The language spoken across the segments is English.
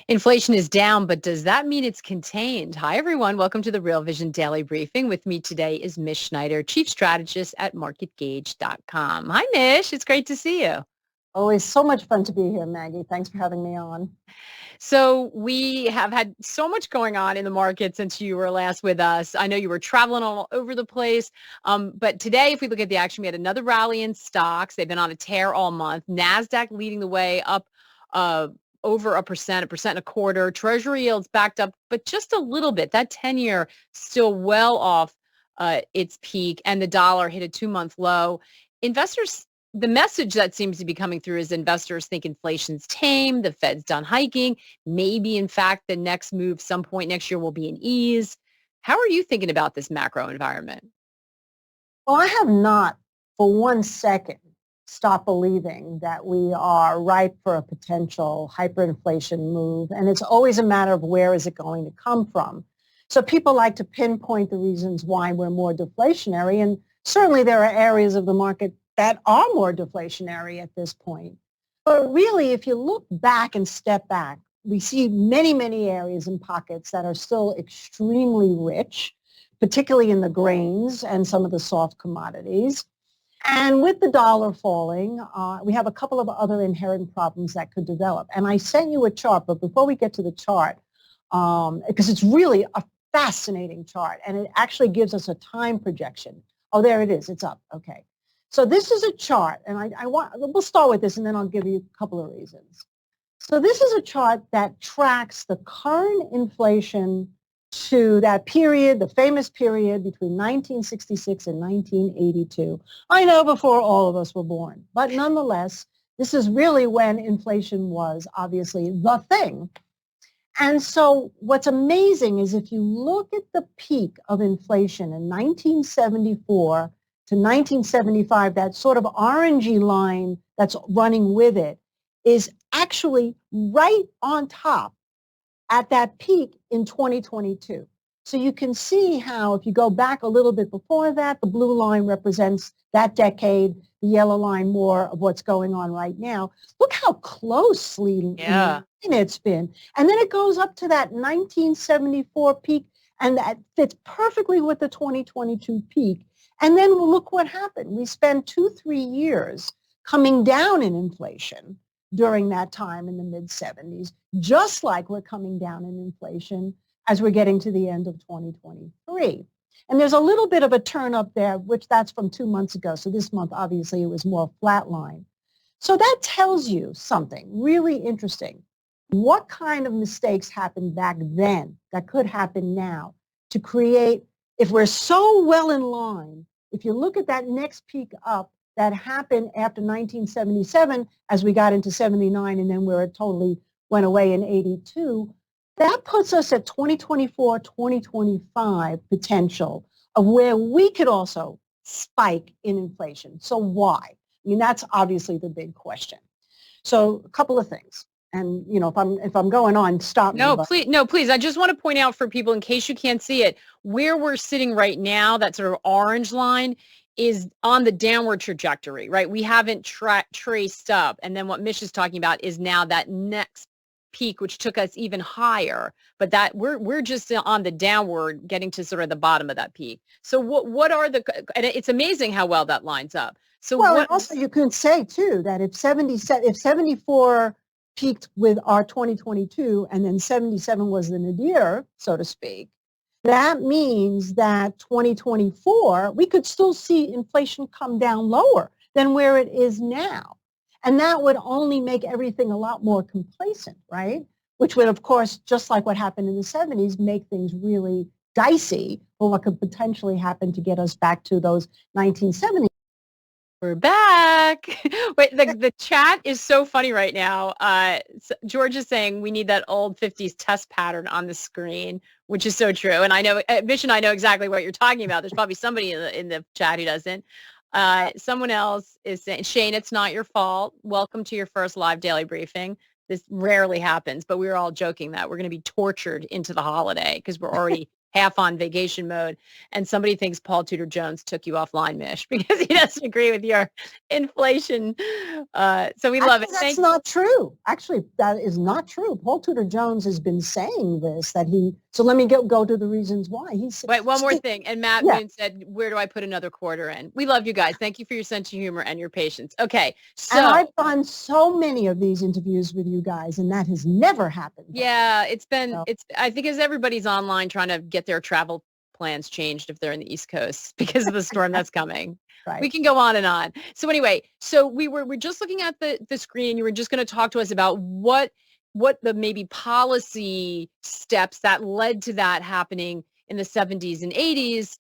Inflation is down, but does that mean it's contained? Hi, everyone. Welcome to the Real Vision Daily Briefing. With me today is Mish Schneider, Chief Strategist at marketgauge.com. Hi, Mish. It's great to see you. Always so much fun to be here, Maggie. Thanks for having me on. So we have had so much going on in the market since you were last with us. I know you were traveling all over the place. But today, if we look at the action, we had another rally in stocks. They've been on a tear all month. NASDAQ leading the way up uh, over 1% and a quarter. Treasury yields backed up, but just a little bit. That 10-year still well off its peak, and the dollar hit a 2-month low. Investors, the message that seems to be coming through is investors think inflation's tame, the Fed's done hiking. Maybe, in fact, the next move some point next year will be an ease. How are you thinking about this macro environment? Well, I have not for 1 second stopped believing that we are ripe for a potential hyperinflation move. And it's always a matter of where is it going to come from. So people like to pinpoint the reasons why we're more deflationary. And certainly there are areas of the market that are more deflationary at this point. But really, if you look back and step back, we see many, many areas and pockets that are still extremely rich, particularly in the grains and some of the soft commodities. And with the dollar falling, we have a couple of other inherent problems that could develop. And I sent you a chart, but before we get to the chart, because it's really a fascinating chart, and it actually gives us a time projection. Oh, there it is. It's up. Okay. So this is a chart, and we'll start with this, and then I'll give you a couple of reasons. So this is a chart that tracks the current inflation to that period, the famous period between 1966 and 1982. I know before all of us were born, but nonetheless, this is really when inflation was obviously the thing. And so what's amazing is if you look at the peak of inflation in 1974 to 1975, that sort of orangey line that's running with it is actually right on top at that peak in 2022. So you can see how if you go back a little bit before that, the blue line represents that decade, the yellow line more of what's going on right now. Look how closely it's been. And then it goes up to that 1974 peak, and that fits perfectly with the 2022 peak. And then look what happened. We spent 2-3 years coming down in inflation during that time in the mid-70s, just like we're coming down in inflation as we're getting to the end of 2023. And there's a little bit of a turn up there, which that's from 2 months ago. So this month, obviously, it was more flatline. So that tells you something really interesting. What kind of mistakes happened back then that could happen now to create, if we're so well in line, if you look at that next peak up, that happened after 1977 as we got into 79 and then where it totally went away in 82, that puts us at 2024, 2025 potential of where we could also spike in inflation. So why? I mean, that's obviously the big question. So a couple of things. And, you know, if I'm going on, stop me. Please. I just want to point out for people, in case you can't see it, where we're sitting right now, that sort of orange line is on the downward trajectory, right? We haven't traced up. And then what Mish is talking about is now that next peak, which took us even higher, but that we're just on the downward, getting to sort of the bottom of that peak. So what are and it's amazing how well that lines up. So and also you can say too that if 74 peaked with our 2022 and then 77 was the nadir, so to speak, that means that 2024, we could still see inflation come down lower than where it is now. And that would only make everything a lot more complacent, right? Which would, of course, just like what happened in the 70s, make things really dicey for what could potentially happen to get us back to those 1970s. We're back. Wait, the chat is so funny right now. George is saying we need that old 50s test pattern on the screen, which is so true. And I know, Mish and I know exactly what you're talking about. There's probably somebody in the chat who doesn't. Someone else is saying, Shane, it's not your fault. Welcome to your first live daily briefing. This rarely happens, but we were all joking that we're going to be tortured into the holiday because we're already half on vacation mode. And somebody thinks Paul Tudor Jones took you offline, Mish, because he doesn't agree with your inflation. So we love it. That's not true. Actually, that is not true. Paul Tudor Jones has been saying this, so let me go to the reasons why. Wait, one more thing. And Matt Moon said, where do I put another quarter in? We love you guys. Thank you for your sense of humor and your patience. Okay. So and I've done so many of these interviews with you guys, and that has never happened. Yeah, I think as everybody's online trying to get their travel plans changed if they're in the East Coast because of the storm that's coming. Right. We can go on and on. So anyway, so we're just looking at the screen. You were just going to talk to us about what the maybe policy steps that led to that happening in the 70s and 80s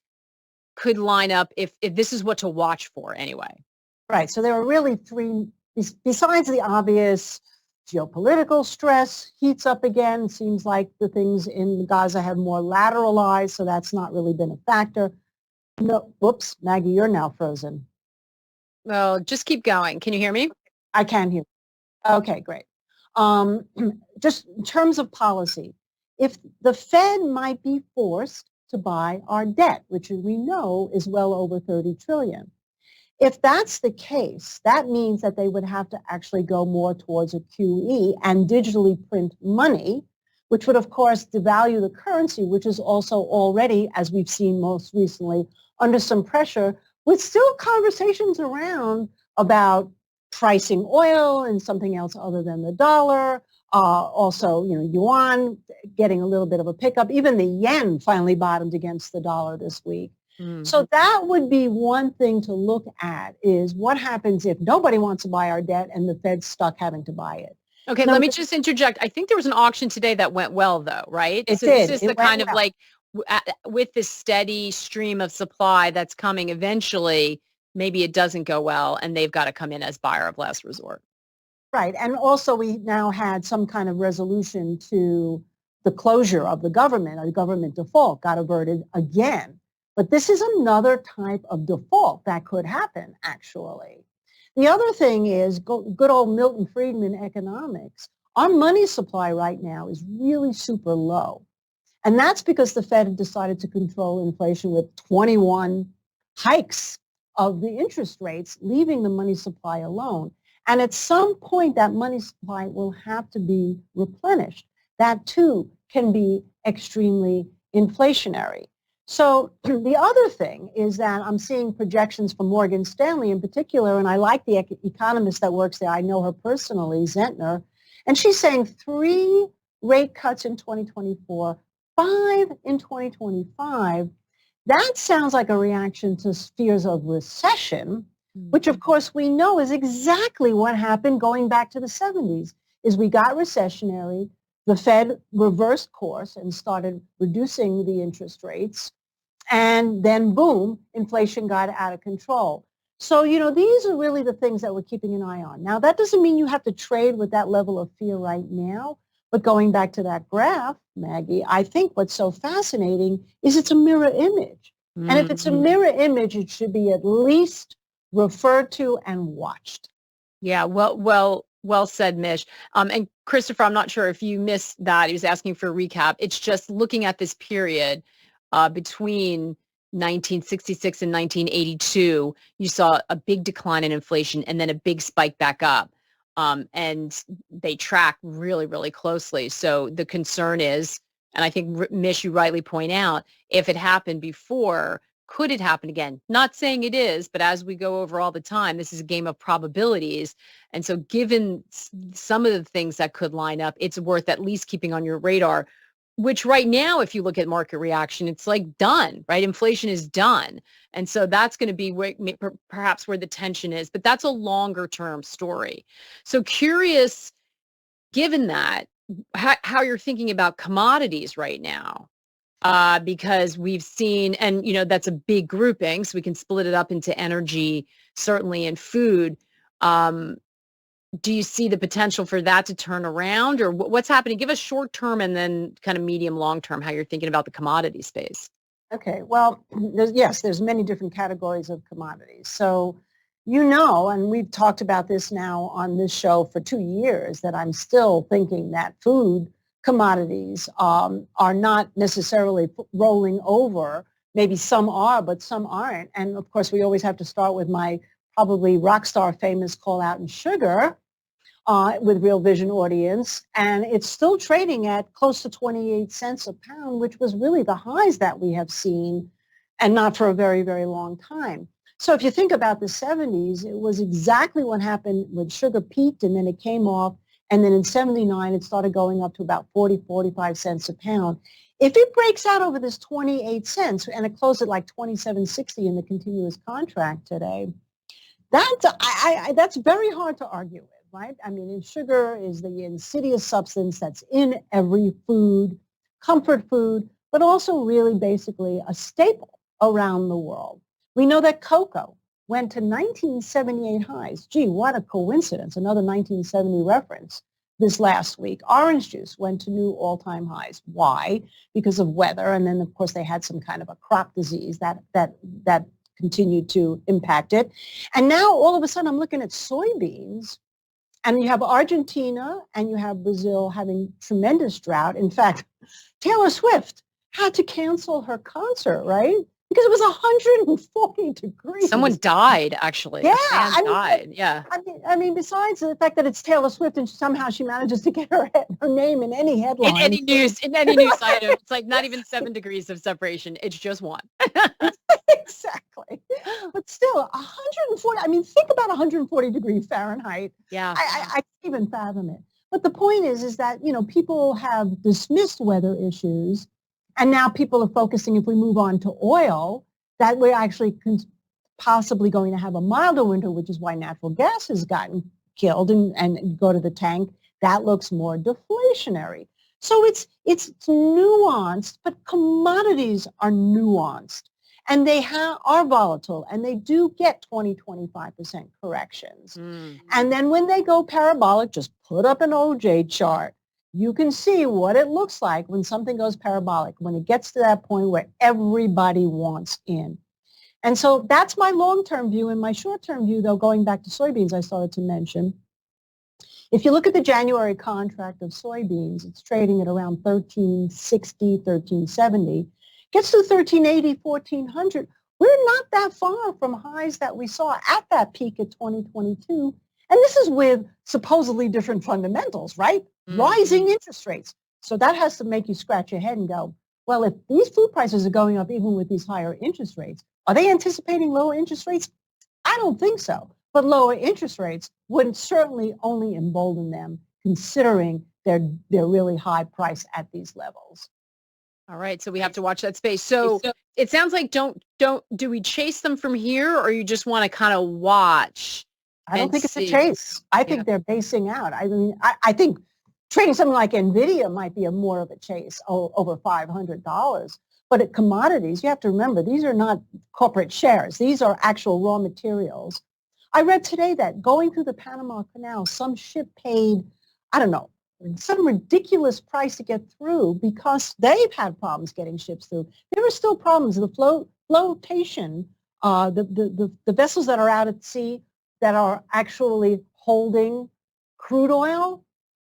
could line up if this is what to watch for anyway. Right. So there are really three, besides the obvious geopolitical stress heats up again. Seems like the things in Gaza have more lateralized, so that's not really been a factor. No, whoops, Maggie, you're now frozen. Well, just keep going. Can you hear me? I can hear. Okay, great. Just in terms of policy, if the Fed might be forced to buy our debt, which we know is well over 30 trillion. If that's the case, that means that they would have to actually go more towards a QE and digitally print money, which would, of course, devalue the currency, which is also already, as we've seen most recently, under some pressure, with still conversations around about pricing oil and something else other than the dollar. Also, yuan getting a little bit of a pickup. Even the yen finally bottomed against the dollar this week. Mm-hmm. So that would be one thing to look at, is what happens if nobody wants to buy our debt and the Fed's stuck having to buy it. Okay, let me just interject. I think there was an auction today that went well, though, right? It did. This is the kind of like, with this steady stream of supply that's coming eventually, maybe it doesn't go well and they've got to come in as buyer of last resort. Right. And also we now had some kind of resolution to the closure of the government. A government default got averted again. But this is another type of default that could happen, actually. The other thing is good old Milton Friedman economics. Our money supply right now is really super low. And that's because the Fed had decided to control inflation with 21 hikes of the interest rates, leaving the money supply alone. And at some point, that money supply will have to be replenished. That, too, can be extremely inflationary. So the other thing is that I'm seeing projections from Morgan Stanley in particular, and I like the economist that works there. I know her personally, Zentner, and she's saying 3 rate cuts in 2024, 5 in 2025. That sounds like a reaction to fears of recession, which of course we know is exactly what happened going back to the 70s, is we got recessionary. The Fed reversed course and started reducing the interest rates. And then, boom, inflation got out of control. So, these are really the things that we're keeping an eye on. Now, that doesn't mean you have to trade with that level of fear right now. But going back to that graph, Maggie, I think what's so fascinating is it's a mirror image. Mm-hmm. And if it's a mirror image, it should be at least referred to and watched. Yeah, well said, Mish. And Christopher, I'm not sure if you missed that. He was asking for a recap. It's just looking at this period between 1966 and 1982, you saw a big decline in inflation and then a big spike back up. And they track really, really closely. So the concern is, and I think, Mish, you rightly point out, if it happened before, could it happen again? Not saying it is, but as we go over all the time, this is a game of probabilities. And so given some of the things that could line up, it's worth at least keeping on your radar, which right now, if you look at market reaction, it's like done, right? Inflation is done. And so that's going to be perhaps where the tension is, but that's a longer term story. So curious, given that, how you're thinking about commodities right now. Because we've seen, and that's a big grouping, so we can split it up into energy, certainly, and food. Do you see the potential for that to turn around, or what's happening? Give us short term and then kind of medium, long term, how you're thinking about the commodity space. Okay, well, there's many different categories of commodities. So, and we've talked about this now on this show for 2 years, that I'm still thinking that food commodities are not necessarily rolling over. Maybe some are, but some aren't. And of course, we always have to start with my probably rock star famous call out in sugar with Real Vision audience. And it's still trading at close to 28 cents a pound, which was really the highs that we have seen and not for a very, very long time. So if you think about the 70s, it was exactly what happened when sugar peaked and then it came off. And then in 79, it started going up to about 40, 45 cents a pound. If it breaks out over this 28 cents and it closed at like 27.60 in the continuous contract today, that's very hard to argue with, right? I mean, sugar is the insidious substance that's in every food, comfort food, but also really basically a staple around the world. We know that cocoa went to 1978 highs. Gee, what a coincidence, another 1970 reference this last week. Orange juice went to new all-time highs. Why? Because of weather, and then of course they had some kind of a crop disease that continued to impact it. And now all of a sudden I'm looking at soybeans, and you have Argentina and you have Brazil having tremendous drought. In fact, Taylor Swift had to cancel her concert, right? Because it was 140 degrees. Someone died, actually. Yeah, died. Yeah. I mean, besides the fact that it's Taylor Swift and somehow she manages to get her name in any headline, in any news item, it's like not even 7 degrees of separation. It's just one. Exactly. But still, 140. I mean, think about 140 degrees Fahrenheit. Yeah. I can't even fathom it. But the point is that people have dismissed weather issues. And now people are focusing, if we move on to oil, that we're actually possibly going to have a milder winter, which is why natural gas has gotten killed and go to the tank. That looks more deflationary. So it's nuanced, but commodities are nuanced. And they are volatile, and they do get 20, 25% corrections. Mm. And then when they go parabolic, just put up an OJ chart. You can see what it looks like when something goes parabolic, when it gets to that point where everybody wants in. And so that's my long-term view. And my short-term view, though, going back to soybeans, I started to mention, if you look at the January contract of soybeans, it's trading at around 1360, 1370. Gets to 1380, 1400. We're not that far from highs that we saw at that peak of 2022. And this is with supposedly different fundamentals, right? Mm-hmm. Rising interest rates. So that has to make you scratch your head and go, well, if these food prices are going up even with these higher interest rates, are they anticipating lower interest rates? I don't think so. But lower interest rates would certainly only embolden them, considering their really high price at these levels. All right, so we have to watch that space. So it sounds like do we chase them from here, or you just want to kind of watch? I don't think it's a chase. I think they're basing out. I mean, I think trading something like NVIDIA might be more of a chase, over $500. But at commodities, you have to remember, these are not corporate shares. These are actual raw materials. I read today that going through the Panama Canal, some ship paid, I don't know, some ridiculous price to get through because they've had problems getting ships through. There are still problems. The flotation, the vessels that are out at sea that are actually holding crude oil,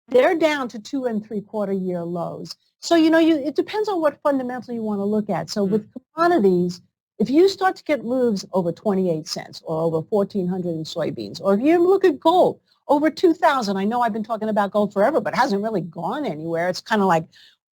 they're down to 2.75 year lows. So, it depends on what fundamental you want to look at. So with commodities, if you start to get moves over 28 cents or over 1,400 in soybeans, or if you look at gold, over 2,000. I know I've been talking about gold forever, but it hasn't really gone anywhere. It's kind of like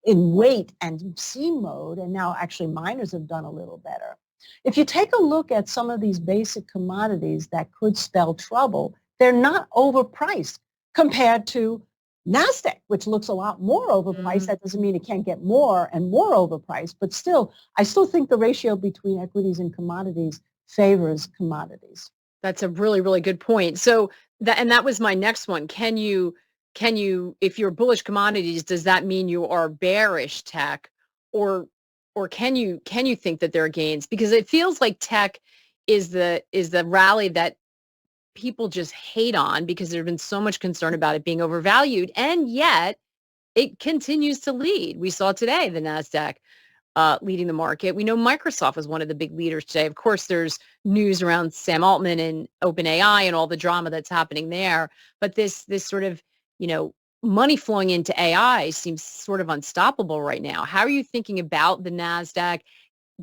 in wait and see mode, and now actually miners have done a little better. If you take a look at some of these basic commodities that could spell trouble, they're not overpriced compared to NASDAQ, which looks a lot more overpriced. That doesn't mean it can't get more and more overpriced, but still, I still think the ratio between equities and commodities favors commodities. That's a really, really good point. So that was my next one. Can you, if you're bullish commodities, does that mean you are bearish tech, or can you think that there are gains? Because it feels like tech is the rally that people just hate on because there's been so much concern about it being overvalued, and yet it continues to lead. We saw today the NASDAQ leading the market. We know Microsoft was one of the big leaders today. Of course, there's news around Sam Altman and OpenAI and all the drama that's happening there. But this sort of, money flowing into AI seems sort of unstoppable right now. How are you thinking about the NASDAQ?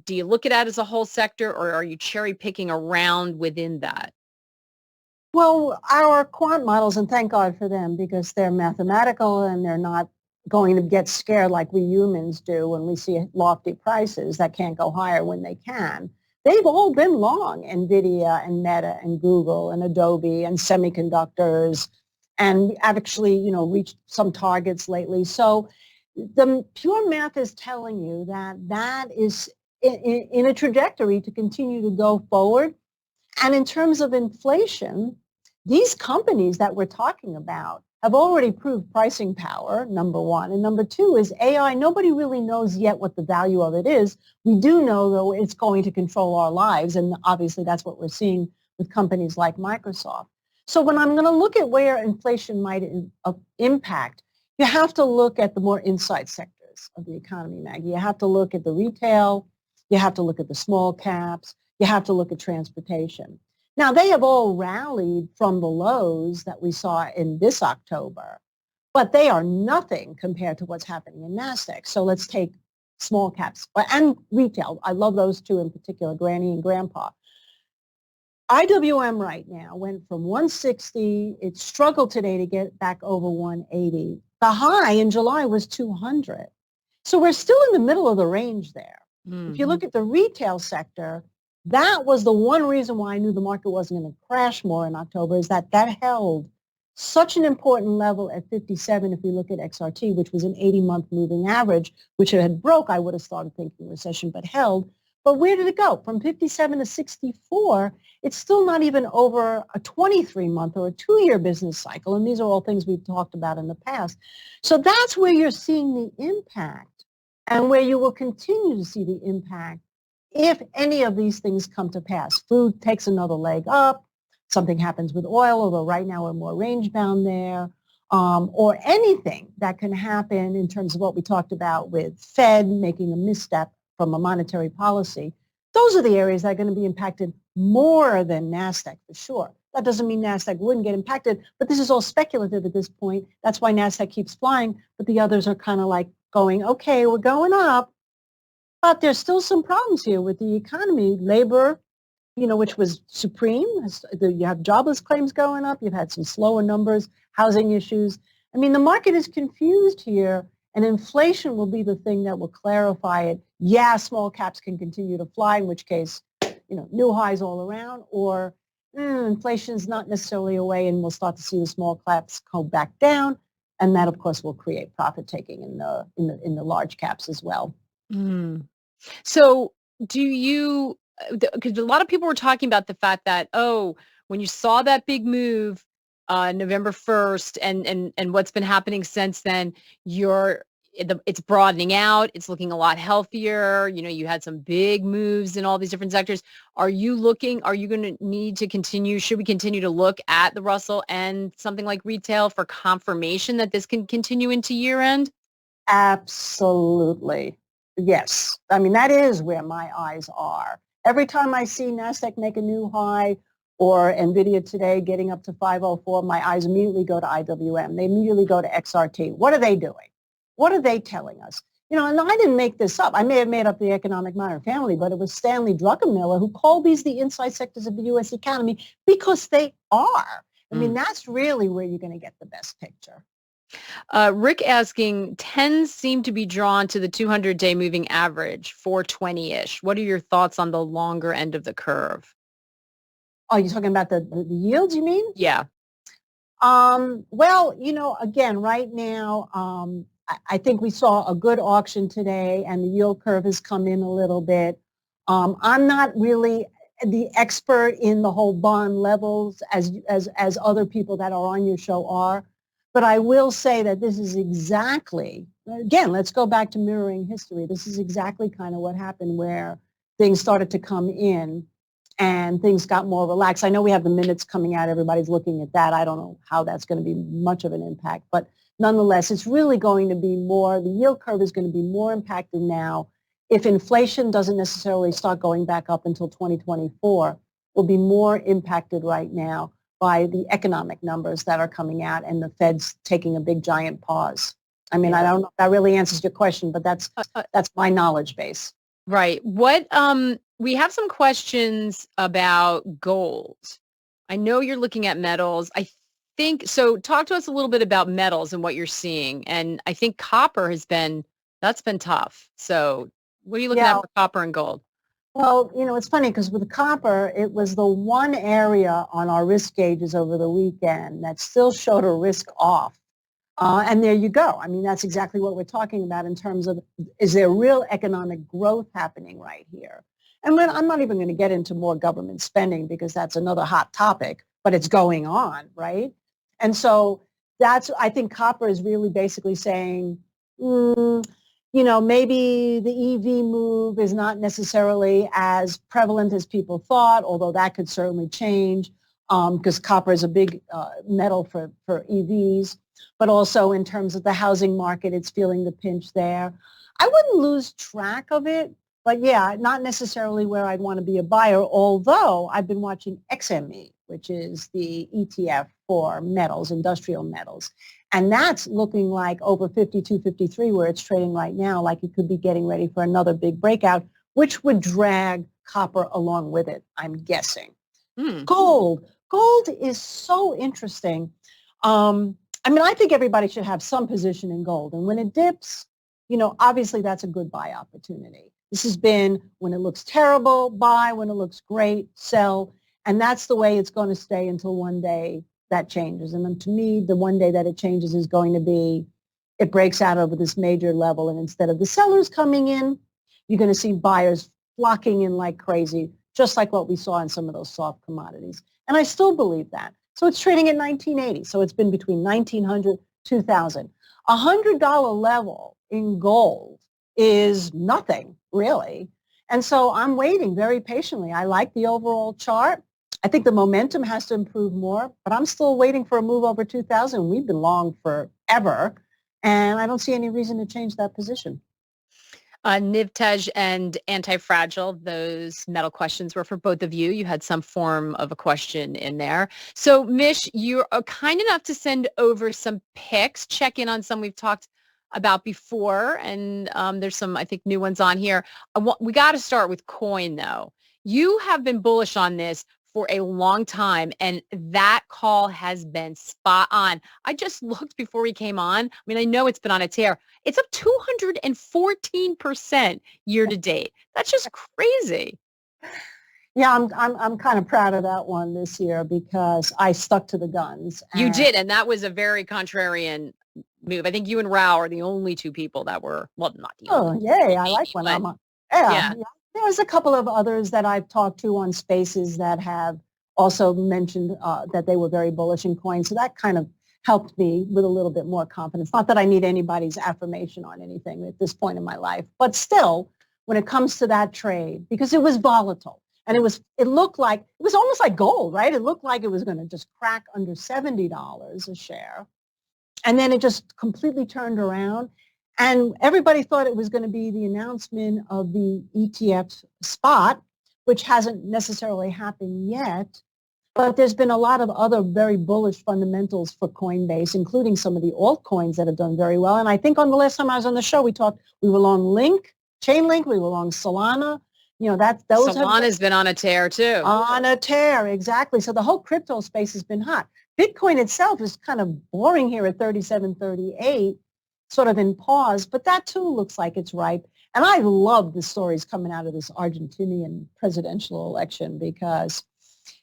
Do you look at it as a whole sector, or are you cherry picking around within that? Well, our quant models, and thank God for them because they're mathematical and they're not going to get scared like we humans do when we see lofty prices that can't go higher when they can. They've all been long, NVIDIA and Meta and Google and Adobe and semiconductors, and actually, reached some targets lately. So the pure math is telling you that that is in a trajectory to continue to go forward. And in terms of inflation, these companies that we're talking about have already proved pricing power, number one. And number two is AI. Nobody really knows yet what the value of it is. We do know, though, it's going to control our lives. And obviously, that's what we're seeing with companies like Microsoft. So when I'm going to look at where inflation might impact, you have to look at the more inside sectors of the economy, Maggie. You have to look at the retail. You have to look at the small caps. You have to look at transportation. Now, they have all rallied from the lows that we saw in this October, but they are nothing compared to what's happening in NASDAQ. So let's take small caps and retail. I love those two in particular, Granny and Grandpa. IWM right now went from 160. It struggled today to get back over 180. The high in July was 200. So we're still in the middle of the range there. If you look at the retail sector, that was the one reason why I knew the market wasn't going to crash more in October, is that held such an important level at 57 if we look at XRT, which was an 80-month moving average, which it had broke, I would have started thinking recession, but held. But where did it go? From 57 to 64, it's still not even over a 23-month or a 2-year business cycle, and these are all things we've talked about in the past. So that's where you're seeing the impact and where you will continue to see the impact if any of these things come to pass. Food takes another leg up, something happens with oil, although right now we're more range bound there, or anything that can happen in terms of what we talked about with Fed making a misstep from a monetary policy. Those are the areas that are going to be impacted more than NASDAQ for sure. That doesn't mean NASDAQ wouldn't get impacted, but this is all speculative at this point. That's why NASDAQ keeps flying, but the others are kind of like going, okay, we're going up. But there's still some problems here with the economy. Labor, which was supreme. You have jobless claims going up. You've had some slower numbers, housing issues. I mean, the market is confused here, and inflation will be the thing that will clarify it. Yeah, small caps can continue to fly, in which case, new highs all around, or inflation is not necessarily away, and we'll start to see the small caps go back down, and that, of course, will create profit taking in the large caps as well. Mm. So do you, because a lot of people were talking about the fact that, when you saw that big move November 1st and what's been happening since then, it's broadening out. It's looking a lot healthier. You had some big moves in all these different sectors. Are you going to need to continue? Should we continue to look at the Russell and something like retail for confirmation that this can continue into year end? Absolutely. Yes. I mean, that is where my eyes are. Every time I see NASDAQ make a new high or NVIDIA today getting up to 504, my eyes immediately go to IWM. They immediately go to XRT. What are they doing? What are they telling us? And I didn't make this up. I may have made up the economic modern family, but it was Stanley Druckenmiller who called these the inside sectors of the U.S. economy because they are. I mean, that's really where you're going to get the best picture. Rick asking, 10 seem to be drawn to the 200-day moving average, 420-ish. What are your thoughts on the longer end of the curve? Oh, you're talking about the yields, you mean? Yeah. Well, again, right now, I think we saw a good auction today and the yield curve has come in a little bit. I'm not really the expert in the whole bond levels as other people that are on your show are. But I will say that this is exactly, again, let's go back to mirroring history. This is exactly kind of what happened where things started to come in and things got more relaxed. I know we have the minutes coming out. Everybody's looking at that. I don't know how that's going to be much of an impact. But nonetheless, it's really going to be more, the yield curve is going to be more impacted now. If inflation doesn't necessarily start going back up until 2024, will be more impacted right now by the economic numbers that are coming out and the Fed's taking a big giant pause. I mean, I don't know if that really answers your question, but that's my knowledge base. Right. We have some questions about gold. I know you're looking at metals. I think so. Talk to us a little bit about metals and what you're seeing. And I think copper that's been tough. So what are you looking at Yeah. for copper and gold? Well, it's funny because with the copper, it was the one area on our risk gauges over the weekend that still showed a risk off. And there you go. I mean, that's exactly what we're talking about in terms of, is there real economic growth happening right here? And I'm not even going to get into more government spending because that's another hot topic, but it's going on, right? And so I think copper is really basically saying, maybe the EV move is not necessarily as prevalent as people thought, although that could certainly change because copper is a big metal for EVs. But also in terms of the housing market, it's feeling the pinch there. I wouldn't lose track of it, but yeah, not necessarily where I'd want to be a buyer, although I've been watching XME, which is the ETF for metals, industrial metals. And that's looking like over 52, 53, where it's trading right now, like it could be getting ready for another big breakout, which would drag copper along with it, I'm guessing. Gold is so interesting. I think everybody should have some position in gold. And when it dips, obviously that's a good buy opportunity. This has been when it looks terrible, buy. When it looks great, sell. And that's the way it's going to stay until one day that changes. And then to me, the one day that it changes is going to be, it breaks out over this major level. And instead of the sellers coming in, you're going to see buyers flocking in like crazy, just like what we saw in some of those soft commodities. And I still believe that. So it's trading at 1980. So it's been between 1900, 2000. $100 level in gold is nothing, really. And so I'm waiting very patiently. I like the overall chart. I think the momentum has to improve more, but I'm still waiting for a move over 2000. We've been long forever, and I don't see any reason to change that position. NIVTEJ and anti-fragile, those metal questions were for both of you. You had some form of a question in there. So Mish, you're kind enough to send over some picks, check in on some we've talked about before. And there's some, I think, new ones on here. We got to start with coin, though. You have been bullish on this for a long time, and that call has been spot on. I just looked before we came on. I mean, I know it's been on a tear. It's up 214% year to date. That's just crazy. Yeah, I'm kind of proud of that one this year because I stuck to the guns. You did, and that was a very contrarian move. I think you and Rao are the only two people that were, well, not the only. Oh, yay, I like when I'm on. Yeah. There's a couple of others that I've talked to on Spaces that have also mentioned that they were very bullish in coin. So that kind of helped me with a little bit more confidence. Not that I need anybody's affirmation on anything at this point in my life, but still, when it comes to that trade, because it was volatile and it looked like, it was almost like gold, right? It looked like it was going to just crack under $70 a share. And then it just completely turned around. And everybody thought it was going to be the announcement of the ETF spot, which hasn't necessarily happened yet. But there's been a lot of other very bullish fundamentals for Coinbase, including some of the altcoins that have done very well. And I think on the last time I was on the show, we were long Chainlink, we were long Solana. Solana's been on a tear too. On a tear, exactly. So the whole crypto space has been hot. Bitcoin itself is kind of boring here at 37, 38, sort of in pause, but that too looks like it's ripe. And I love the stories coming out of this Argentinian presidential election because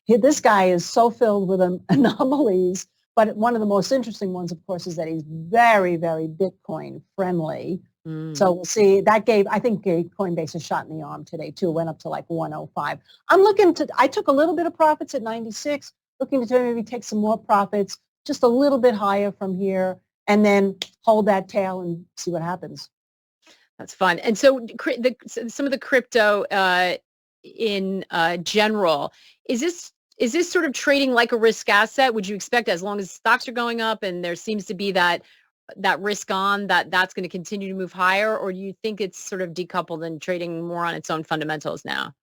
this guy is so filled with anomalies. But one of the most interesting ones, of course, is that he's very, very Bitcoin friendly. So we'll see. I think gave Coinbase a shot in the arm today too. Went up to like 105. I took a little bit of profits at 96, looking to maybe take some more profits, just a little bit higher from here, and then hold that tail and see what happens. That's fun. And so some of the crypto in general, is this sort of trading like a risk asset? Would you expect as long as stocks are going up and there seems to be that risk on that's going to continue to move higher, or do you think it's sort of decoupled and trading more on its own fundamentals now?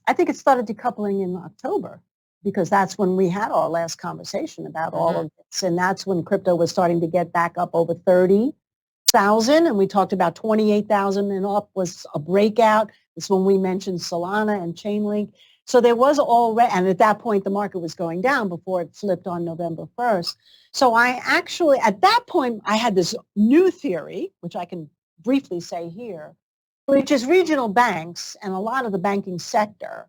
I think it started decoupling in October. because that's when we had our last conversation about all Hmm. of this. And that's when crypto was starting to get back up over 30,000. And we talked about 28,000 and up was a breakout. That's when we mentioned Solana and Chainlink. So there was already, and at that point, the market was going down before it flipped on November 1st. So I actually, at that point, I had this new theory, which I can briefly say here, which is regional banks and a lot of the banking sector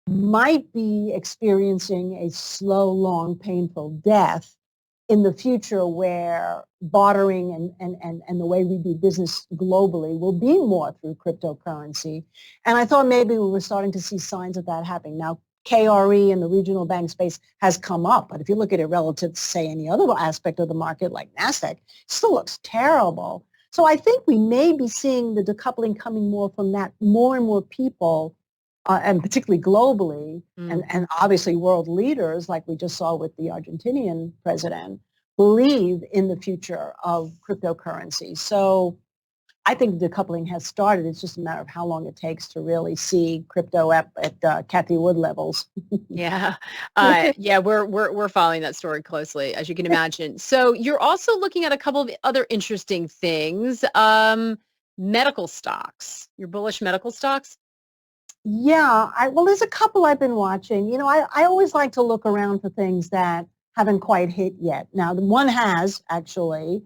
might be experiencing a slow, long, painful death in the future where bartering and the way we do business globally will be more through cryptocurrency. And I thought maybe we were starting to see signs of that happening. Now, KRE in the regional bank space has come up, but if you look at it relative to, say, any other aspect of the market like NASDAQ, it still looks terrible. So I think we may be seeing the decoupling coming more from that, more and more people, and particularly globally, and obviously world leaders, like we just saw with the Argentinian president, believe in the future of cryptocurrency. So I think decoupling has started. It's just a matter of how long it takes to really see crypto at Cathy Wood levels. Yeah. Yeah, we're following that story closely, as you can imagine. So you're also looking at a couple of other interesting things. Medical stocks. You're bullish medical stocks? Yeah, well, there's a couple I've been watching. You know, I always like to look around for things that haven't quite hit yet. Now, the one has actually,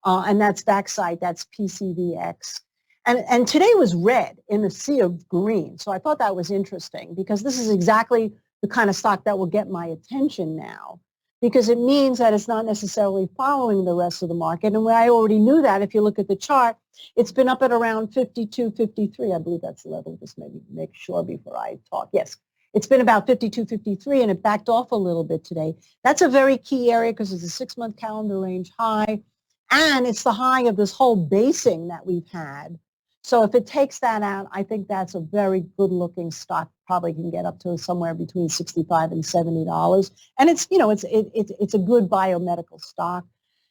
and that's Vaxcyte, that's PCVX. And today was red in a sea of green. So I thought that was interesting because this is exactly the kind of stock that will get my attention now because it means that it's not necessarily following the rest of the market. And I already knew that if you look at the chart, it's been up at around 52, 53. I believe that's the level. Just maybe make sure before I talk. Yes, it's been about 52, 53, and it backed off a little bit today. That's a very key area because it's a 6-month calendar range high, and it's the high of this whole basing that we've had. So if it takes that out, I think that's a very good-looking stock. Probably can get up to somewhere between $65 and $70, and it's it's a good biomedical stock.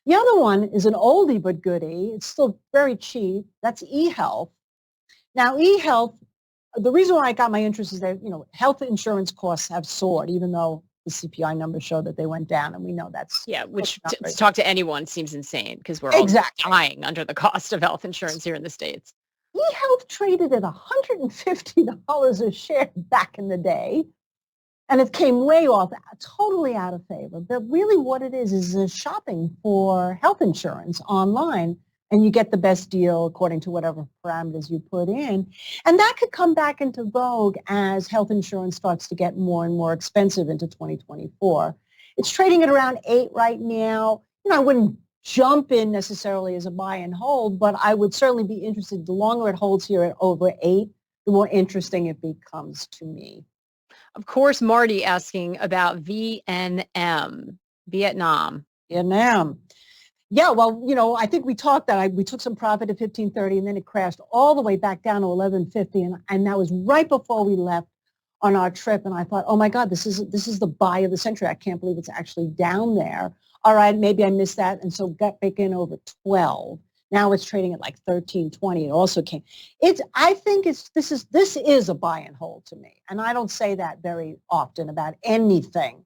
The other one is an oldie but goodie. It's still very cheap. That's eHealth. Now, eHealth, the reason why I got my interest is that, health insurance costs have soared, even though the CPI numbers show that they went down, and we know that's Yeah, which not to very talk to anyone seems insane because we're all exactly. dying under the cost of health insurance here in the States. eHealth traded at $150 a share back in the day. And it came way off, totally out of favor. But really what it is a shopping for health insurance online, and you get the best deal according to whatever parameters you put in. And that could come back into vogue as health insurance starts to get more and more expensive into 2024. It's trading at around 8 right now. I wouldn't jump in necessarily as a buy and hold, but I would certainly be interested. The longer it holds here at over 8, the more interesting it becomes to me. Of course, Marty asking about VNM, Vietnam. Vietnam. Yeah, well, I think we talked that we took some profit at 15.30 and then it crashed all the way back down to 11.50, and that was right before we left on our trip. And I thought, oh my God, this is the buy of the century. I can't believe it's actually down there. All right, maybe I missed that, and so got back in over 12. Now it's trading at like 13.20. It also came. I think this is a buy and hold to me, and I don't say that very often about anything.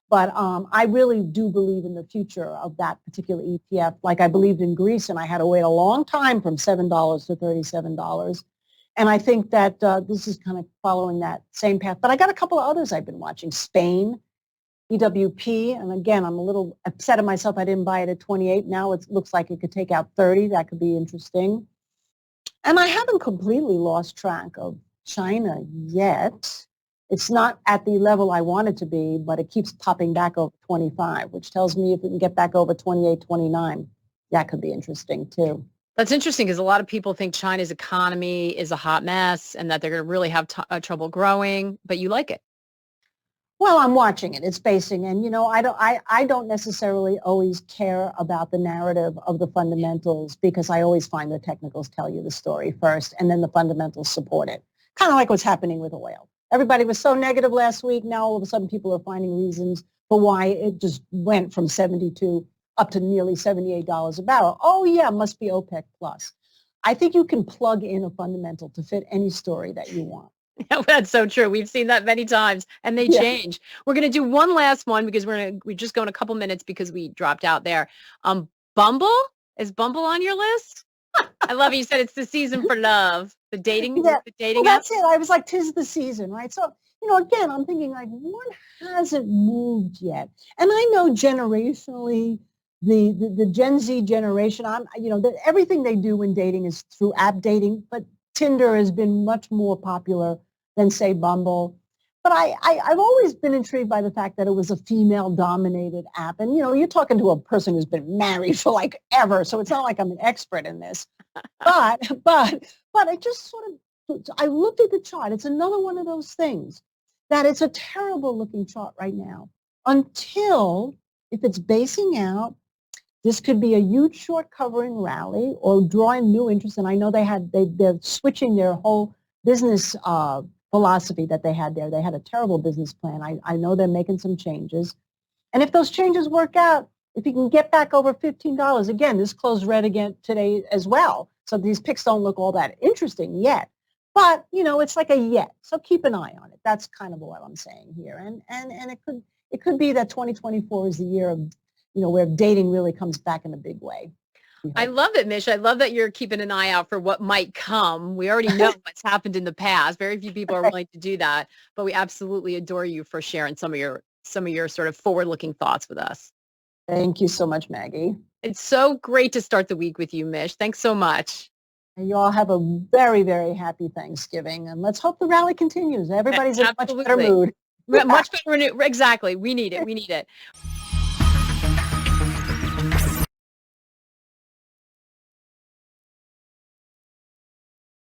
But I really do believe in the future of that particular ETF. Like I believed in Greece, and I had to wait a long time from $7 to $37. And I think that this is kind of following that same path. But I got a couple of others I've been watching. Spain, EWP. And again, I'm a little upset at myself. I didn't buy it at 28. Now it looks like it could take out 30. That could be interesting. And I haven't completely lost track of China yet. It's not at the level I want it to be, but it keeps popping back over 25, which tells me if we can get back over 28, 29, that could be interesting too. That's interesting because a lot of people think China's economy is a hot mess and that they're going to really have trouble growing, but you like it. Well, I'm watching it. It's basing, and I don't necessarily always care about the narrative of the fundamentals because I always find the technicals tell you the story first, and then the fundamentals support it. Kind of like what's happening with oil. Everybody was so negative last week. Now all of a sudden people are finding reasons for why it just went from 72 up to nearly $78 a barrel. Oh yeah, must be OPEC plus. I think you can plug in a fundamental to fit any story that you want. That's so true. We've seen that many times and they Yeah. change. We're going to do one last one because we're just going a couple minutes because we dropped out there. Bumble? Is Bumble on your list? I love it. You said it's the season for love. Yeah. The Well, dating app. that's it. I was like, 'tis the season, right? So, again, I'm thinking like, what hasn't moved yet? And I know generationally, the Gen Z generation, everything they do in dating is through app dating, but Tinder has been much more popular than, say, Bumble. But I've always been intrigued by the fact that it was a female-dominated app. And, you're talking to a person who's been married for like ever, so it's not like I'm an expert in this. But, but I just sort of, I looked at the chart. It's another one of those things that it's a terrible looking chart right now until if it's basing out, this could be a huge short covering rally or drawing new interest. And I know they're switching their whole business philosophy that they had there. They had a terrible business plan. I know they're making some changes. And if those changes work out, if you can get back over $15, again, this closed red again today as well. So these picks don't look all that interesting yet. But, it's like a yet. So keep an eye on it. That's kind of what I'm saying here. And it could be that 2024 is the year of, where dating really comes back in a big way. I love it, Mish. I love that you're keeping an eye out for what might come. We already know what's happened in the past. Very few people are willing to do that, but we absolutely adore you for sharing some of your sort of forward-looking thoughts with us. Thank you so much, Maggie. It's so great to start the week with you, Mish. Thanks so much. And you all have a very, very happy Thanksgiving. And let's hope the rally continues. Everybody's in a much better mood. Much better. Exactly. We need it. We need it.